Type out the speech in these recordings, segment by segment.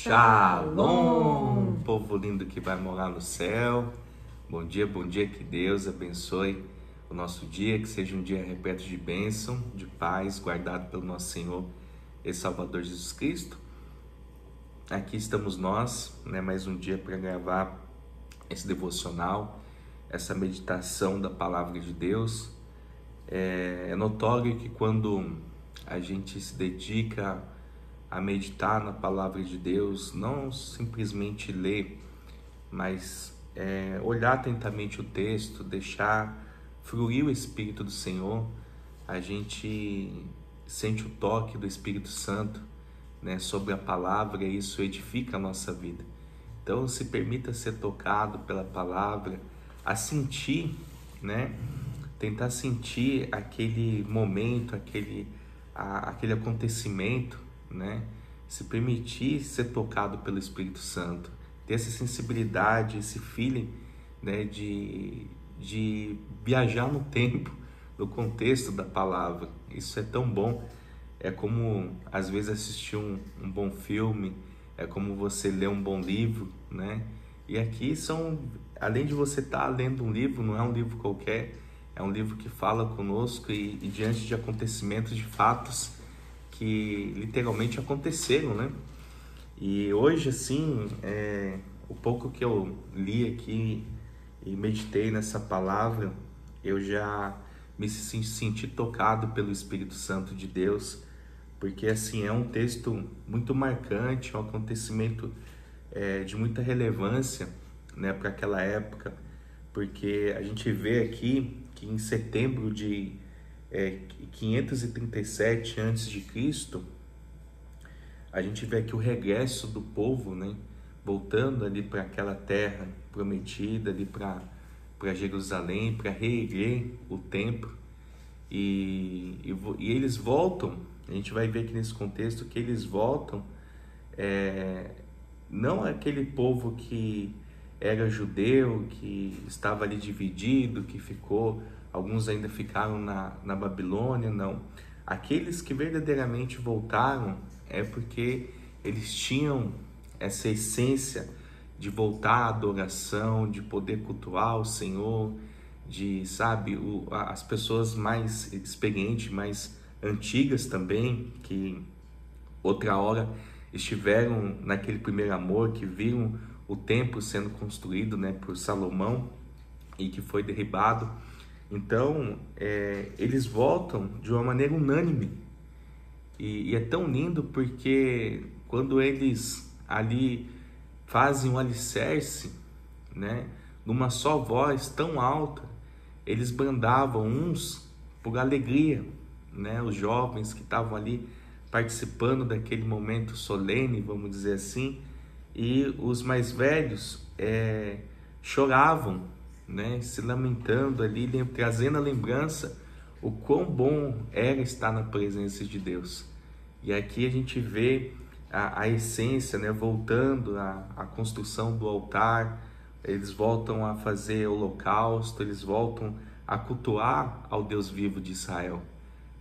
Shalom, povo lindo que vai morar no céu. Bom dia, que Deus abençoe o nosso dia, que seja um dia repleto de bênção, de paz, guardado pelo nosso Senhor e Salvador Jesus Cristo. Aqui estamos nós, mais um dia para gravar esse devocional, essa meditação da Palavra de Deus. É notório que quando a gente se dedica a meditar na Palavra de Deus, não simplesmente ler, mas olhar atentamente o texto, deixar fluir o Espírito do Senhor, a gente sente o toque do Espírito Santo, sobre a Palavra, e isso edifica a nossa vida. Então se permita ser tocado pela Palavra, a sentir, tentar sentir aquele momento, aquele acontecimento, se permitir ser tocado pelo Espírito Santo, ter essa sensibilidade, esse feeling, de viajar no tempo, no contexto da palavra. Isso é tão bom. É como às vezes assistir um bom filme, é como você ler um bom livro, E aqui além de você estar lendo um livro, não é um livro qualquer, é um livro que fala conosco e diante de acontecimentos, de fatos que literalmente aconteceram, E hoje, assim, o pouco que eu li aqui e meditei nessa palavra, eu já me senti tocado pelo Espírito Santo de Deus, porque, assim, é um texto muito marcante, é um acontecimento de muita relevância, para aquela época, porque a gente vê aqui que em setembro de 537 a.C., a gente vê aqui o regresso do povo, voltando ali para aquela terra prometida, ali para Jerusalém, para reerguer o templo, e eles voltam. A gente vai ver aqui nesse contexto que eles voltam, não aquele povo que era judeu, que estava ali dividido, que alguns ainda ficaram na Babilônia, não. Aqueles que verdadeiramente voltaram é porque eles tinham essa essência de voltar à adoração, de poder cultuar o Senhor, as pessoas mais experientes, mais antigas também, que outra hora estiveram naquele primeiro amor, que viram o templo sendo construído, por Salomão e que foi derribado. Então, eles voltam de uma maneira unânime. E é tão lindo porque quando eles ali fazem um alicerce, numa só voz tão alta, eles brandavam uns por alegria, os jovens que estavam ali participando daquele momento solene, vamos dizer assim, e os mais velhos choravam, se lamentando ali, trazendo a lembrança o quão bom era estar na presença de Deus. E aqui a gente vê a essência, voltando à construção do altar, eles voltam a fazer holocausto, eles voltam a cultuar ao Deus vivo de Israel.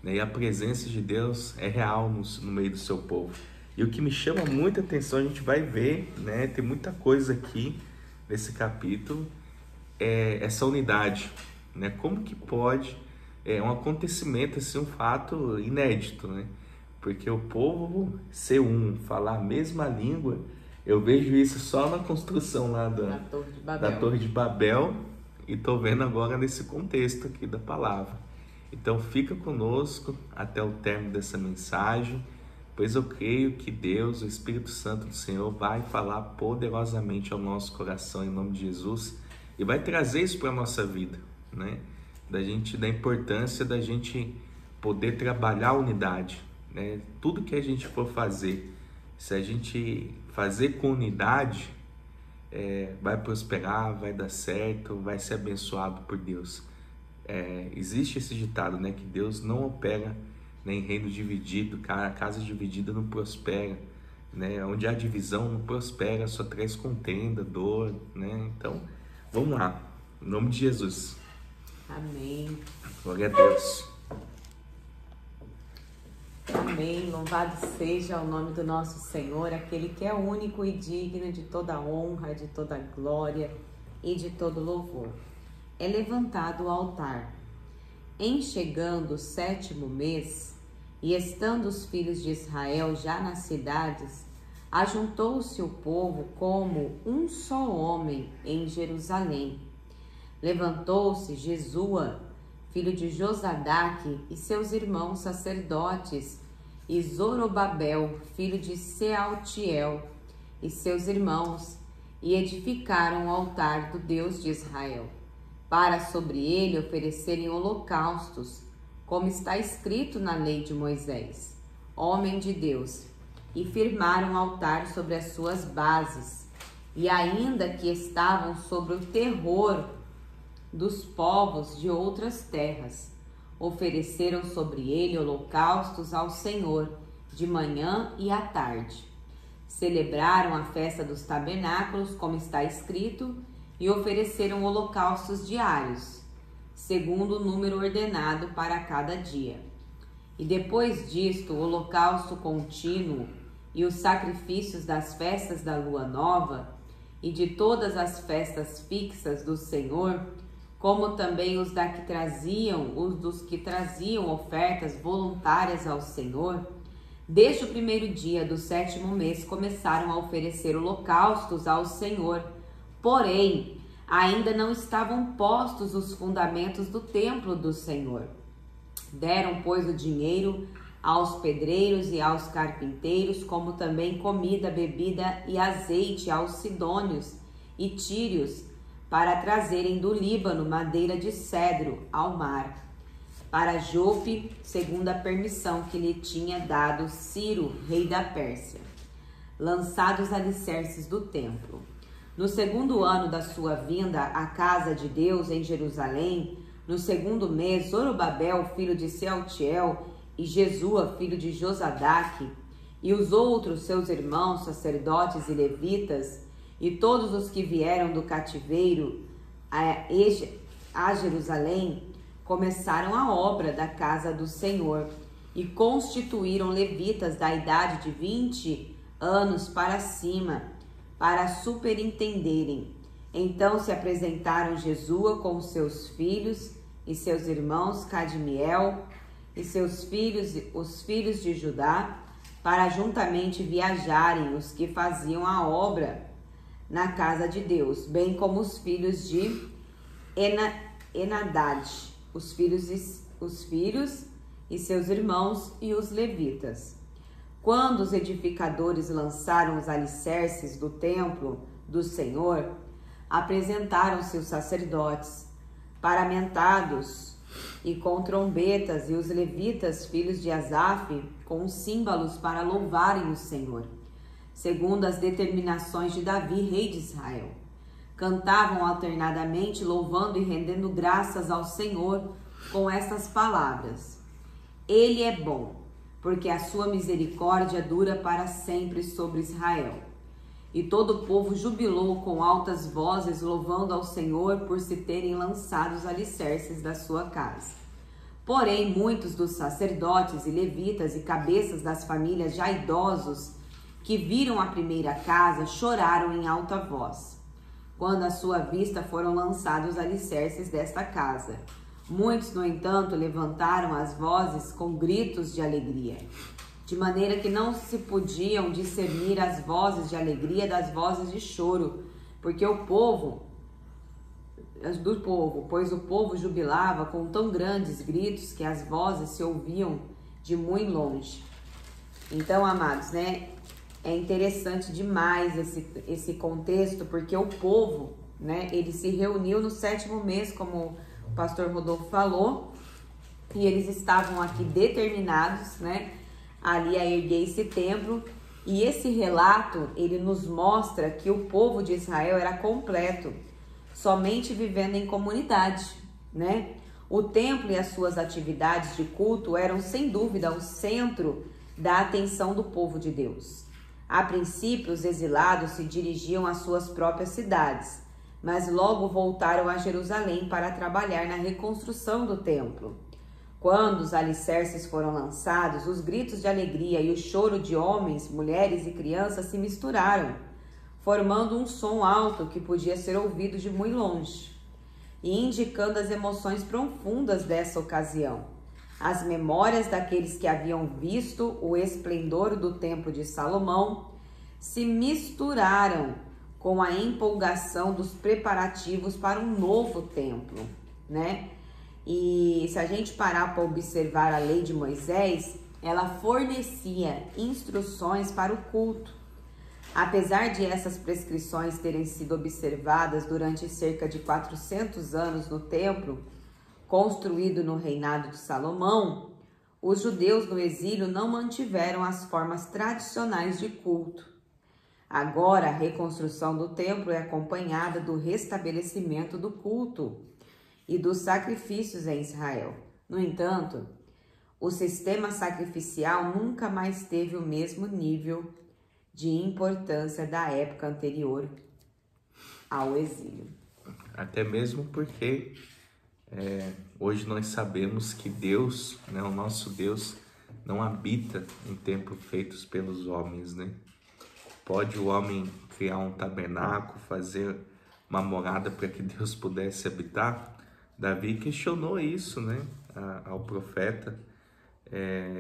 E a presença de Deus é real no meio do seu povo. E o que me chama muita atenção, a gente vai ver, tem muita coisa aqui nesse capítulo, essa unidade, como que pode, um acontecimento, assim, um fato inédito, porque o povo ser um, falar a mesma língua, eu vejo isso só na construção lá da Torre de Babel, e estou vendo agora nesse contexto aqui da palavra. Então fica conosco até o término dessa mensagem, pois eu creio que Deus, o Espírito Santo do Senhor, vai falar poderosamente ao nosso coração em nome de Jesus, e vai trazer isso para a nossa vida, da importância da gente poder trabalhar a unidade, tudo que a gente for fazer, se a gente fazer com unidade, vai prosperar, vai dar certo, vai ser abençoado por Deus. Existe esse ditado, que Deus não opera em reino dividido, casa dividida não prospera, onde há divisão não prospera, só traz contenda, dor, Então, vamos lá, em nome de Jesus. Amém. Glória a Deus. Amém. Louvado seja o nome do nosso Senhor, aquele que é único e digno de toda honra, de toda glória e de todo louvor. É levantado o altar. Em chegando o 7º mês, e estando os filhos de Israel já nas cidades, ajuntou-se o povo como um só homem em Jerusalém. Levantou-se Jesua, filho de Josadaque, e seus irmãos sacerdotes, e Zorobabel, filho de Sealtiel, e seus irmãos, e edificaram o altar do Deus de Israel, para sobre ele oferecerem holocaustos, como está escrito na lei de Moisés, homem de Deus, e firmaram o altar sobre as suas bases, e ainda que estavam sobre o terror dos povos de outras terras, ofereceram sobre ele holocaustos ao Senhor, de manhã e à tarde. Celebraram a festa dos tabernáculos, como está escrito, e ofereceram holocaustos diários, segundo o número ordenado para cada dia. E depois disto, o holocausto contínuo e os sacrifícios das festas da lua nova e de todas as festas fixas do Senhor, como também os dos que traziam ofertas voluntárias ao Senhor, desde o primeiro dia do 7º mês começaram a oferecer holocaustos ao Senhor. Porém, ainda não estavam postos os fundamentos do templo do Senhor. Deram, pois, o dinheiro aos pedreiros e aos carpinteiros, como também comida, bebida e azeite aos sidônios e tírios, para trazerem do Líbano madeira de cedro ao mar, para Jope, segundo a permissão que lhe tinha dado Ciro, rei da Pérsia. Lançados os alicerces do templo. No 2º ano da sua vinda à casa de Deus em Jerusalém, no 2º mês, Zorobabel, filho de Sealtiel, e Jesua, filho de Josadaque, e os outros seus irmãos, sacerdotes e levitas, e todos os que vieram do cativeiro a Jerusalém, começaram a obra da casa do Senhor, e constituíram levitas da idade de 20 anos para cima, para superintenderem. Então se apresentaram Jesua com seus filhos e seus irmãos Cadmiel e seus filhos, os filhos de Judá, para juntamente viajarem os que faziam a obra na casa de Deus, bem como os filhos de Enadad, os filhos e seus irmãos e os levitas. Quando os edificadores lançaram os alicerces do templo do Senhor, apresentaram-se os sacerdotes, paramentados e com trombetas, e os levitas, filhos de Asaf, com símbolos para louvarem o Senhor, segundo as determinações de Davi, rei de Israel. Cantavam alternadamente, louvando e rendendo graças ao Senhor com estas palavras: Ele é bom, porque a sua misericórdia dura para sempre sobre Israel. E todo o povo jubilou com altas vozes, louvando ao Senhor por se terem lançado os alicerces da sua casa. Porém, muitos dos sacerdotes e levitas e cabeças das famílias já idosos que viram a primeira casa choraram em alta voz, quando à sua vista foram lançados os alicerces desta casa. Muitos, no entanto, levantaram as vozes com gritos de alegria, de maneira que não se podiam discernir as vozes de alegria das vozes de choro, pois o povo jubilava com tão grandes gritos que as vozes se ouviam de muito longe. Então, amados, né? É interessante demais esse contexto, porque o povo, né, ele se reuniu no 7º mês, como o pastor Rodolfo falou, e eles estavam aqui determinados, né, ali a erguer esse templo. E esse relato, ele nos mostra que o povo de Israel era completo, somente vivendo em comunidade, né? O templo e as suas atividades de culto eram, sem dúvida, o centro da atenção do povo de Deus. A princípio, os exilados se dirigiam às suas próprias cidades, mas logo voltaram a Jerusalém para trabalhar na reconstrução do templo. Quando os alicerces foram lançados, os gritos de alegria e o choro de homens, mulheres e crianças se misturaram, formando um som alto que podia ser ouvido de muito longe, e indicando as emoções profundas dessa ocasião. As memórias daqueles que haviam visto o esplendor do Templo de Salomão se misturaram com a empolgação dos preparativos para um novo templo, né? E se a gente parar para observar a lei de Moisés, ela fornecia instruções para o culto. Apesar de essas prescrições terem sido observadas durante cerca de 400 anos no templo, construído no reinado de Salomão, os judeus no exílio não mantiveram as formas tradicionais de culto. Agora, a reconstrução do templo é acompanhada do restabelecimento do culto e dos sacrifícios em Israel. No entanto, o sistema sacrificial nunca mais teve o mesmo nível de importância da época anterior ao exílio. Até mesmo porque hoje nós sabemos que Deus, né, o nosso Deus, não habita em templos feitos pelos homens, né? Pode o homem criar um tabernáculo, fazer uma morada para que Deus pudesse habitar? Davi questionou isso, né, ao profeta,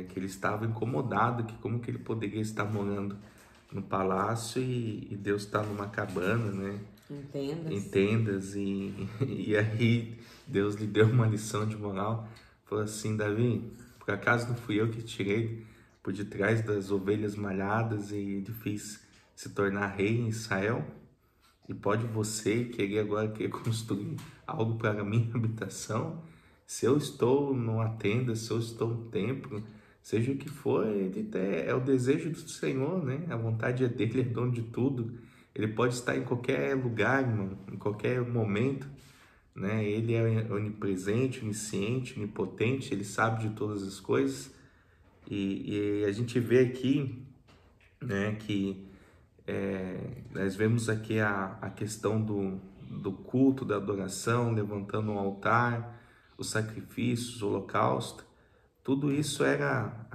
que ele estava incomodado, que como que ele poderia estar morando no palácio e Deus está numa cabana, né? Em tendas, e aí Deus lhe deu uma lição de moral, falou assim: Davi, por acaso não fui eu que tirei por detrás das ovelhas malhadas e te fiz se tornar rei em Israel? E pode você querer construir algo para a minha habitação? Se eu estou numa tenda, se eu estou no templo, seja o que for, é o desejo do Senhor, né? A vontade é dele, é dono de tudo. Ele pode estar em qualquer lugar, irmão, em qualquer momento, né? Ele é onipresente, onisciente, onipotente, ele sabe de todas as coisas. E a gente vê aqui, né, que nós vemos aqui a questão do culto, da adoração, levantando um altar, os sacrifícios, o holocausto. Tudo isso era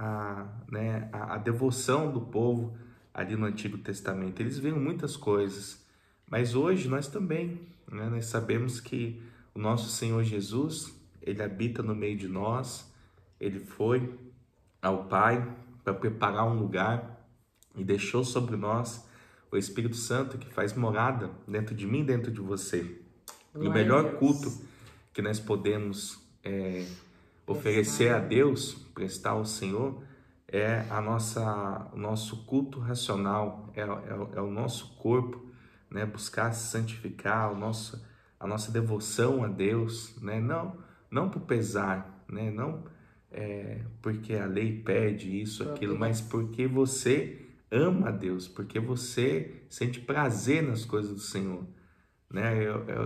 a devoção do povo ali no Antigo Testamento. Eles viram muitas coisas, mas hoje nós também, né? Nós sabemos que o nosso Senhor Jesus, ele habita no meio de nós, ele foi ao Pai para preparar um lugar e deixou sobre nós o Espírito Santo, que faz morada dentro de mim, dentro de você. E o melhor culto que nós podemos oferecer a Deus, prestar ao Senhor, é o nosso culto racional, é o nosso corpo, né? Buscar se santificar, a nossa devoção a Deus, né? Não por pesar, né? Não porque a lei pede isso, aquilo, mas porque você ama a Deus, porque você sente prazer nas coisas do Senhor, né?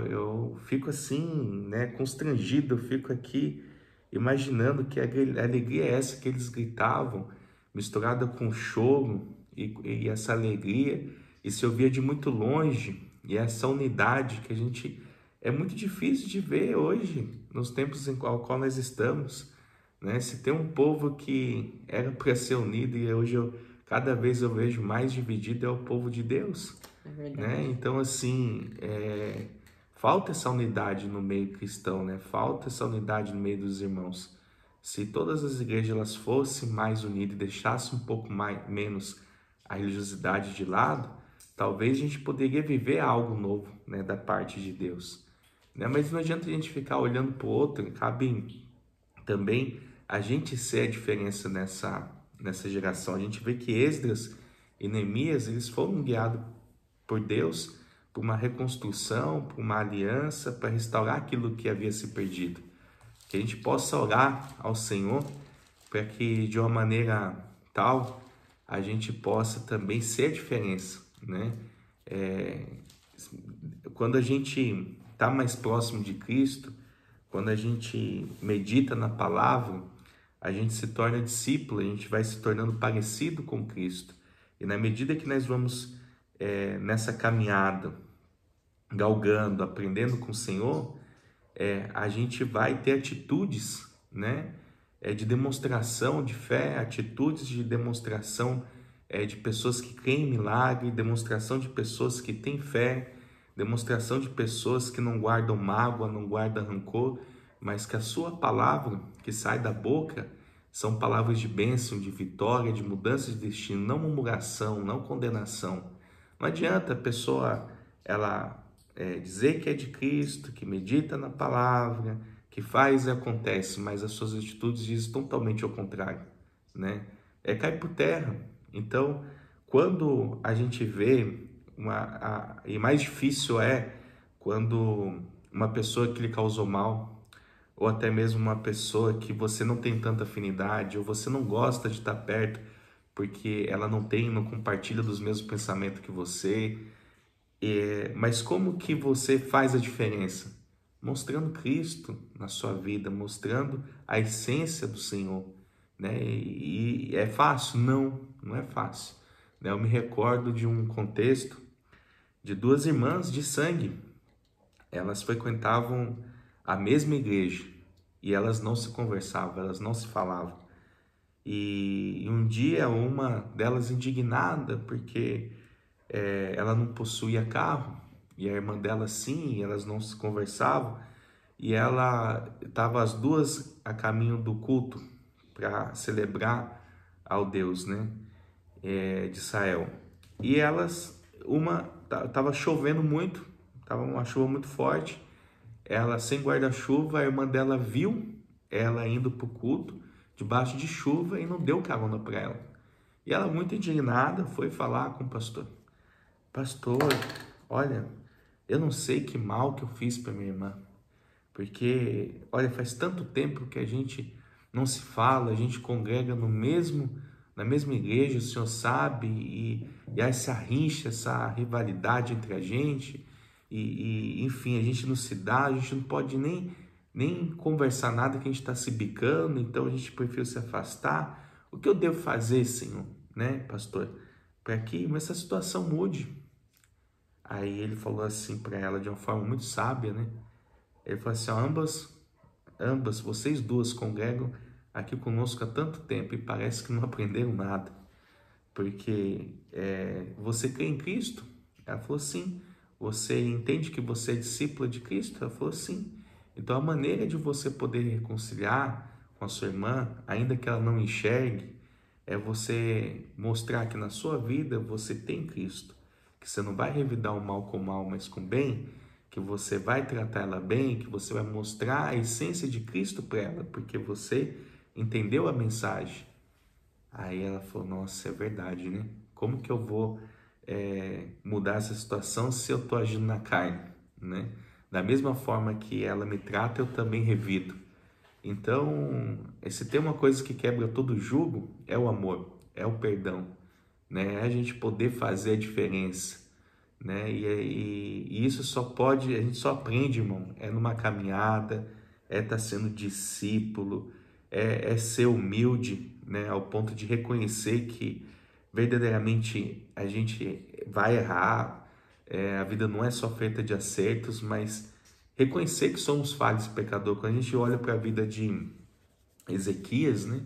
Eu fico assim, né, constrangido, eu fico aqui imaginando que a alegria é essa que eles gritavam, misturada com choro, e essa alegria, e se ouvia de muito longe, e essa unidade que a gente é muito difícil de ver hoje, nos tempos em qual nós estamos, né? Se tem um povo que era para ser unido e hoje cada vez eu vejo mais dividido, é o povo de Deus, né? Então, assim, falta essa unidade no meio cristão, né? Falta essa unidade no meio dos irmãos. Se todas as igrejas elas fossem mais unidas e deixassem um pouco menos a religiosidade de lado, talvez a gente poderia viver algo novo, né, da parte de Deus, né? Mas não adianta a gente ficar olhando para o outro, cabe também a gente ser a diferença nessa geração. A gente vê que Esdras e Neemias, eles foram guiados por Deus, por uma reconstrução, por uma aliança, para restaurar aquilo que havia se perdido. Que a gente possa orar ao Senhor para que de uma maneira tal a gente possa também ser a diferença, né? Quando a gente está mais próximo de Cristo, quando a gente medita na palavra, a gente se torna discípulo, a gente vai se tornando parecido com Cristo. E na medida que nós vamos nessa caminhada, galgando, aprendendo com o Senhor, a gente vai ter atitudes, né, de demonstração de fé, atitudes de demonstração de pessoas que creem em milagre, demonstração de pessoas que têm fé, demonstração de pessoas que não guardam mágoa, não guardam rancor, mas que a sua palavra que sai da boca são palavras de bênção, de vitória, de mudança de destino, não murmuração, não condenação. Não adianta a pessoa dizer que é de Cristo, que medita na palavra, que faz e acontece, mas as suas atitudes dizem totalmente ao contrário, né? Cai por terra. Então, quando a gente vê e mais difícil é quando uma pessoa que lhe causou mal, ou até mesmo uma pessoa que você não tem tanta afinidade, ou você não gosta de estar perto, porque ela não compartilha dos mesmos pensamentos que você. Mas como que você faz a diferença? Mostrando Cristo na sua vida, mostrando a essência do Senhor, né? E é fácil? Não é fácil, né? Eu me recordo de um contexto de duas irmãs de sangue. Elas frequentavam a mesma igreja e elas não se conversavam, elas não se falavam. E um dia uma delas indignada porque ela não possuía carro e a irmã dela sim, e elas não se conversavam, e ela estava as duas a caminho do culto para celebrar ao Deus, né, de Israel. E uma estava chovendo muito, estava uma chuva muito forte, ela sem guarda-chuva, a irmã dela viu ela indo para o culto debaixo de chuva e não deu carona para ela. E ela, muito indignada, foi falar com o pastor. Pastor, olha, eu não sei que mal que eu fiz para minha irmã, porque, olha, faz tanto tempo que a gente não se fala, a gente congrega na mesma igreja, o senhor sabe, e há essa rincha, essa rivalidade entre a gente, enfim, a gente não se dá, a gente não pode nem conversar nada, que a gente está se bicando, então a gente prefere se afastar. O que eu devo fazer, Senhor, né, pastor, para que essa situação mude? Aí ele falou assim para ela de uma forma muito sábia, né? Ele falou assim: ambas, vocês duas congregam aqui conosco há tanto tempo e parece que não aprenderam nada, porque você crê em Cristo? Ela falou sim. Você entende que você é discípula de Cristo? Ela falou sim. Então a maneira de você poder reconciliar com a sua irmã, ainda que ela não enxergue, é você mostrar que na sua vida você tem Cristo, que você não vai revidar o mal com o mal, mas com o bem, que você vai tratar ela bem, que você vai mostrar a essência de Cristo para ela, porque você entendeu a mensagem. Aí ela falou: nossa, é verdade, né? Como que eu vou mudar essa situação se eu estou agindo na carne, né? Da mesma forma que ela me trata, eu também revido. Então, se tem uma coisa que quebra todo jugo, é o amor, é o perdão, né? É a gente poder fazer a diferença, né? E isso a gente só aprende, irmão, numa caminhada, estar sendo discípulo, ser humilde, né? Ao ponto de reconhecer que verdadeiramente a gente vai errar, a vida não é só feita de acertos, mas reconhecer que somos falhos e pecadores. Quando a gente olha para a vida de Ezequias, né?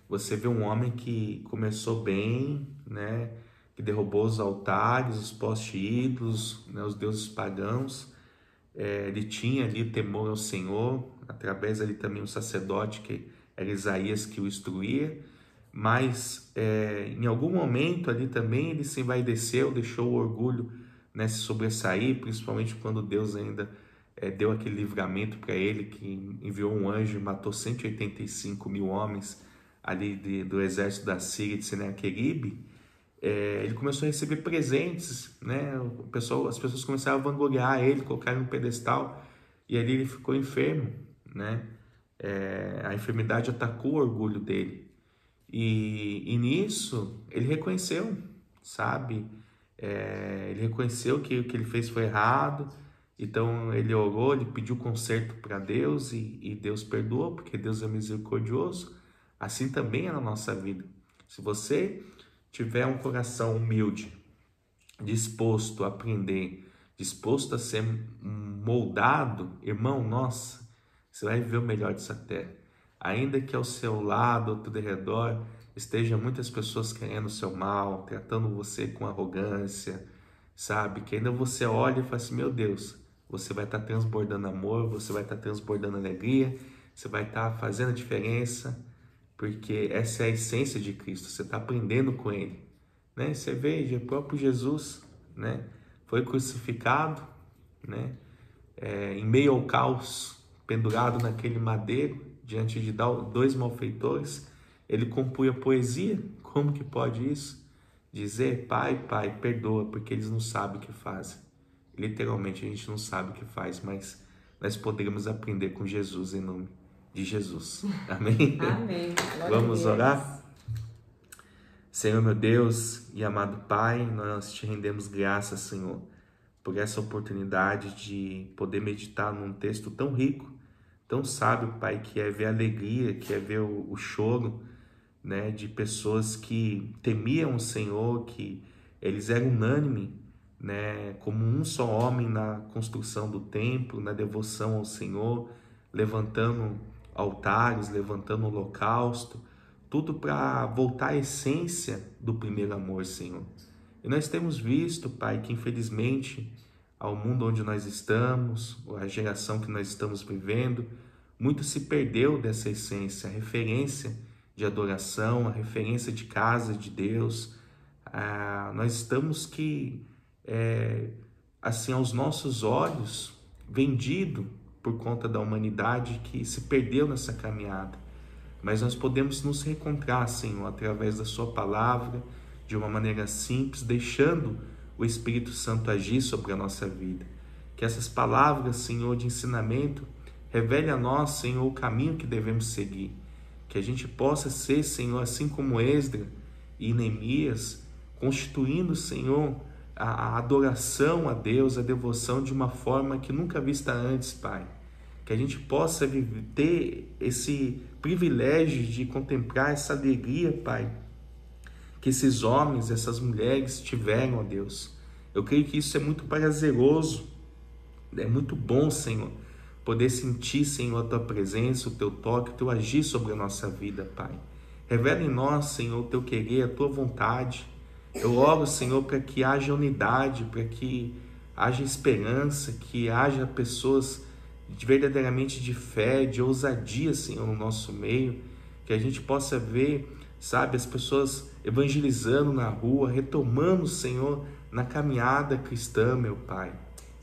Você vê um homem que começou bem, né? Que derrubou os altares, os postes ídolos, né? Os deuses pagãos. Ele tinha ali temor ao Senhor, através ali também um sacerdote que era Isaías que o instruía, mas em algum momento ali também ele se envaideceu, deixou o orgulho, né, se sobressair, principalmente quando Deus ainda deu aquele livramento para ele, que enviou um anjo e matou 185 mil homens ali do exército da Síria de Senaqueribe. Ele começou a receber presentes, né? As pessoas começaram a vangloriar ele, colocaram no pedestal, e ali ele ficou enfermo, né? A enfermidade atacou o orgulho dele, e nisso ele reconheceu, sabe? Ele reconheceu que o que ele fez foi errado, então ele orou, ele pediu conserto para Deus, e Deus perdoou, porque Deus é misericordioso. Assim também é na nossa vida. Se você tiver um coração humilde, disposto a aprender, disposto a ser moldado, irmão, nossa, você vai viver o melhor dessa terra. ainda que ao seu lado, ao teu redor, estejam muitas pessoas querendo o seu mal, tratando você com arrogância, sabe? Que ainda você olha e fala assim, meu Deus, você vai estar transbordando amor, você vai estar transbordando alegria, você vai estar fazendo a diferença, porque essa é a essência de Cristo, você está aprendendo com Ele, né? Você veja, o próprio Jesus, né? Foi crucificado, né? Em meio ao caos, pendurado naquele madeiro, diante de dois malfeitores, ele compunha poesia. Como que pode isso? Dizer, Pai, Pai, perdoa, porque eles não sabem o que fazem. Literalmente a gente não sabe o que faz, mas nós poderemos aprender com Jesus em nome de Jesus. Amém? Amém. Vamos orar? Senhor meu Deus e amado Pai, nós te rendemos graças, Senhor, por essa oportunidade de poder meditar num texto tão rico, tão sábio, Pai, que é ver a alegria, que é ver o choro, né, de pessoas que temiam o Senhor, que eles eram unânimes, né, como um só homem na construção do templo, na devoção ao Senhor, levantando altares, levantando holocausto, tudo para voltar à essência do primeiro amor, Senhor. E nós temos visto, Pai, que infelizmente ao mundo onde nós estamos, a geração que nós estamos vivendo, muito se perdeu dessa essência, a referência de adoração, a referência de casa de Deus. Nós estamos assim, aos nossos olhos, vendido por conta da humanidade que se perdeu nessa caminhada. Mas nós podemos nos reencontrar, Senhor, através da sua palavra, de uma maneira simples, deixando o Espírito Santo agir sobre a nossa vida. Que essas palavras, Senhor, de ensinamento, revele a nós, Senhor, o caminho que devemos seguir. Que a gente possa ser, Senhor, assim como Esdras e Neemias, constituindo, Senhor, a adoração a Deus, a devoção de uma forma que nunca vista antes, Pai. Que a gente possa ter esse privilégio de contemplar essa alegria, Pai, que esses homens, essas mulheres tiveram, ó Deus. Eu creio que isso é muito prazeroso, é muito bom, Senhor, poder sentir, Senhor, a Tua presença, o Teu toque, o Teu agir sobre a nossa vida, Pai. Revela em nós, Senhor, o Teu querer, a Tua vontade. Eu oro, Senhor, para que haja unidade, para que haja esperança, que haja pessoas verdadeiramente de fé, de ousadia, Senhor, no nosso meio, que a gente possa ver, sabe, as pessoas evangelizando na rua, retomando, Senhor, na caminhada cristã, meu Pai.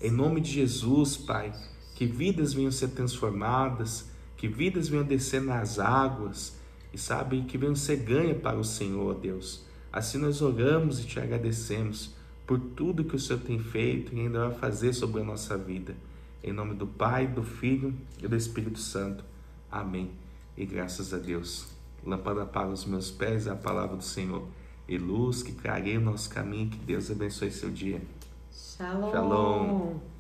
Em nome de Jesus, Pai, que vidas venham ser transformadas, que vidas venham descer nas águas e, sabe, que venham ser ganhas para o Senhor, Deus. Assim nós oramos e te agradecemos por tudo que o Senhor tem feito e ainda vai fazer sobre a nossa vida. Em nome do Pai, do Filho e do Espírito Santo. Amém. E graças a Deus. Lâmpada para os meus pés é a palavra do Senhor. E luz que clareia o nosso caminho. Que Deus abençoe seu dia. Shalom. Shalom.